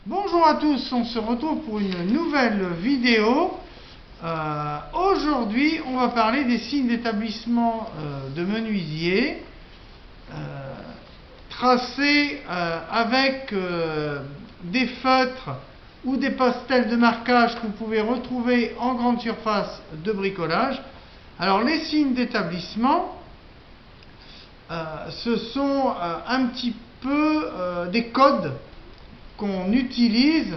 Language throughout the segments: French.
Bonjour à tous, on se retrouve pour une nouvelle vidéo. Aujourd'hui, on va parler des signes d'établissement de menuisier tracés avec des feutres ou des pastels de marquage que vous pouvez retrouver en grande surface de bricolage. Alors, les signes d'établissement, ce sont un petit peu des codes qu'on utilise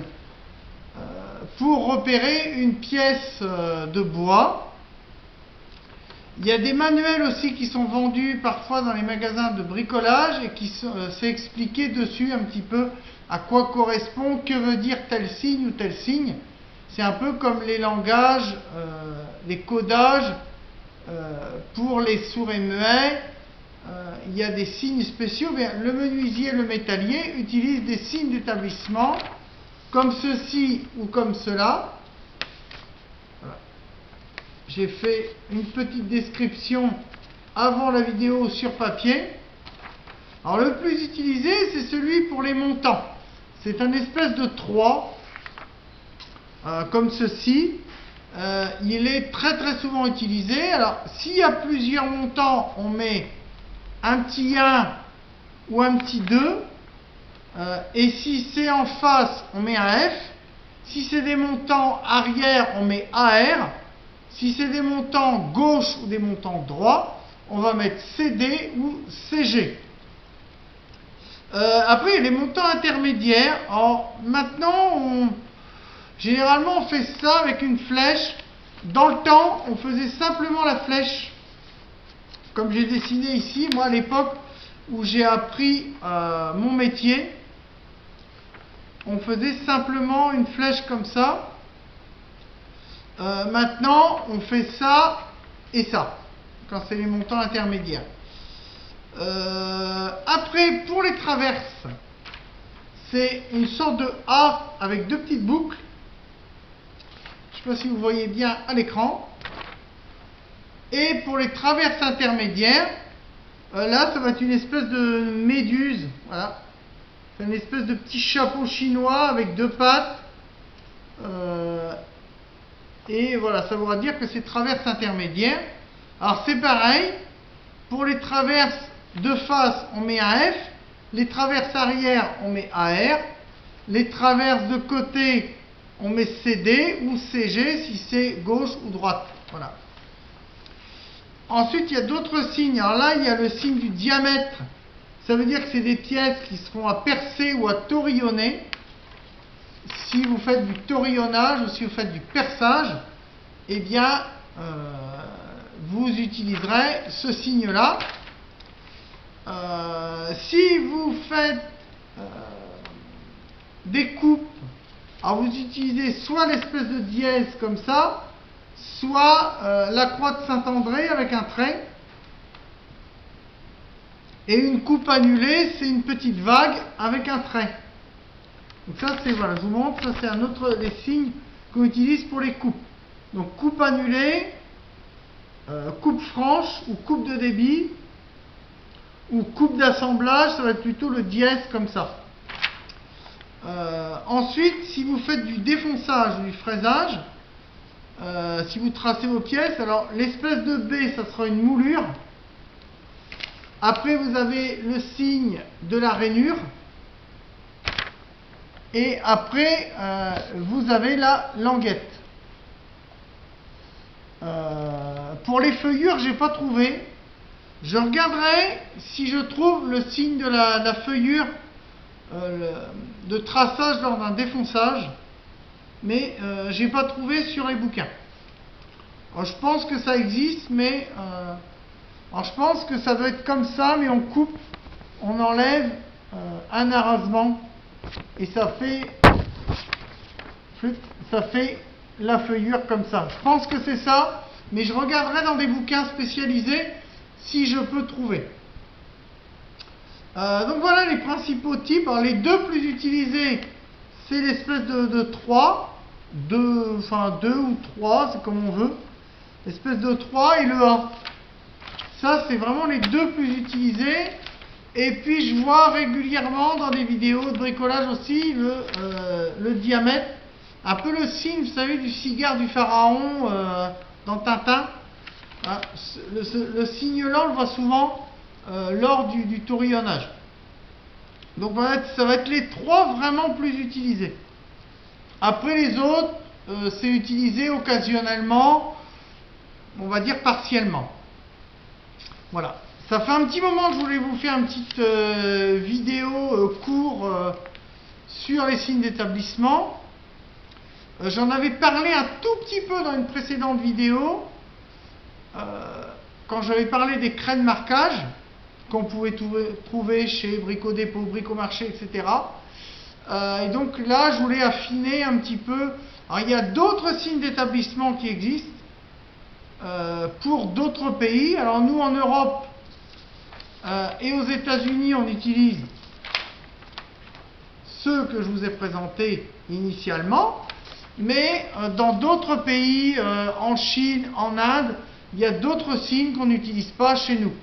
pour repérer une pièce de bois. Il y a des manuels aussi qui sont vendus parfois dans les magasins de bricolage et qui c'est expliqué dessus un petit peu à quoi correspond, que veut dire tel signe ou tel signe. C'est un peu comme les langages, les codages pour les sourds et muets. Il y a des signes spéciaux, mais le menuisier et le métallier utilisent des signes d'établissement comme ceci ou comme cela. Voilà. J'ai fait une petite description avant la vidéo sur papier. Alors le plus utilisé, c'est celui pour les montants. C'est un espèce de 3 comme ceci. Il est très souvent utilisé. Alors s'il y a plusieurs montants, on met un petit 1 ou un petit 2, et si c'est en face, on met un F. Si c'est des montants arrière, on met AR. Si c'est des montants gauche ou des montants droit, on va mettre CD ou CG. Après, il y a les montants intermédiaires. Alors, maintenant, généralement, on fait ça avec une flèche. Dans le temps, on faisait simplement la flèche comme j'ai dessiné ici. Moi, à l'époque où j'ai appris mon métier, on faisait simplement une flèche comme ça. Maintenant, on fait ça et ça, quand c'est les montants intermédiaires. Après, pour les traverses, c'est une sorte de A avec deux petites boucles. Je ne sais pas si vous voyez bien à l'écran. Et pour les traverses intermédiaires, là, ça va être une espèce de méduse. Voilà. C'est une espèce de petit chapeau chinois avec deux pattes. Et voilà, ça voudra dire que c'est traverse intermédiaire. Alors, c'est pareil. Pour les traverses de face, on met un F. Les traverses arrière, on met AR. Les traverses de côté, on met CD ou CG si c'est gauche ou droite. Voilà. Ensuite, il y a d'autres signes. Alors là, il y a le signe du diamètre. Ça veut dire que c'est des pièces qui seront à percer ou à torillonner. Si vous faites du torillonnage ou si vous faites du perçage, eh bien, vous utiliserez ce signe-là. Si vous faites des coupes, alors vous utilisez soit l'espèce de dièse comme ça, soit la croix de Saint-André avec un trait. Et une coupe annulée, c'est une petite vague avec un trait. Donc ça, c'est, voilà, je vous montre, ça c'est un autre des signes qu'on utilise pour les coupes. Donc coupe annulée, coupe franche ou coupe de débit, ou coupe d'assemblage, ça va être plutôt le dièse comme ça. Ensuite, si vous faites du défonçage ou du fraisage, si vous tracez vos pièces, alors l'espèce de B, ça sera une moulure. Après, vous avez le signe de la rainure. Et après, vous avez la languette. Pour les feuillures, j'ai pas trouvé. Je regarderai si je trouve le signe de la feuillure de traçage lors d'un défonçage. Mais j'ai pas trouvé sur les bouquins. Alors, je pense que ça existe, mais alors, je pense que ça doit être comme ça, mais on coupe, on enlève un arasement et ça fait la feuillure comme ça. Je pense que c'est ça, mais je regarderai dans des bouquins spécialisés si je peux trouver. Donc voilà les principaux types. Alors, les deux plus utilisés, c'est l'espèce de 3, enfin 2 ou 3, c'est comme on veut. L'espèce de 3 et le A. Ça, c'est vraiment les deux plus utilisés. Et puis je vois régulièrement dans des vidéos de bricolage aussi le diamètre, un peu le signe, vous savez, du cigare du pharaon dans Tintin. Hein, le signe-là, on le voit souvent lors du tourillonnage. Donc voilà, ça va être les trois vraiment plus utilisés. Après les autres, c'est utilisé occasionnellement, on va dire partiellement. Voilà. Ça fait un petit moment que je voulais vous faire une petite vidéo court sur les signes d'établissement. J'en avais parlé un tout petit peu dans une précédente vidéo, quand j'avais parlé des craies de marquage qu'on pouvait trouver chez Brico Dépôt, Brico Marché, etc. Et donc là, je voulais affiner un petit peu. Alors, il y a d'autres signes d'établissement qui existent pour d'autres pays. Alors nous, en Europe et aux États-Unis, on utilise ceux que je vous ai présentés initialement. Mais dans d'autres pays, en Chine, en Inde, il y a d'autres signes qu'on n'utilise pas chez nous.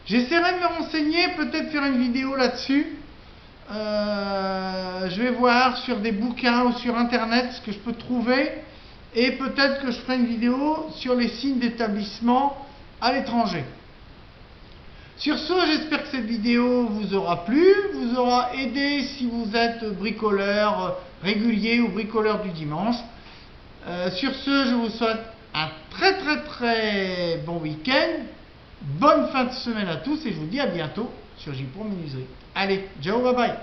J'essaierai de me renseigner, peut-être faire une vidéo là-dessus. Je vais voir sur des bouquins ou sur internet ce que je peux trouver. Et peut-être que je ferai une vidéo sur les signes d'établissement à l'étranger. Sur ce, j'espère que cette vidéo vous aura plu, vous aura aidé si vous êtes bricoleur régulier ou bricoleur du dimanche. Sur ce, je vous souhaite un très bon week-end, bonne fin de semaine à tous et je vous dis à bientôt sur J pour Menuiserie. Allez, ciao, bye bye.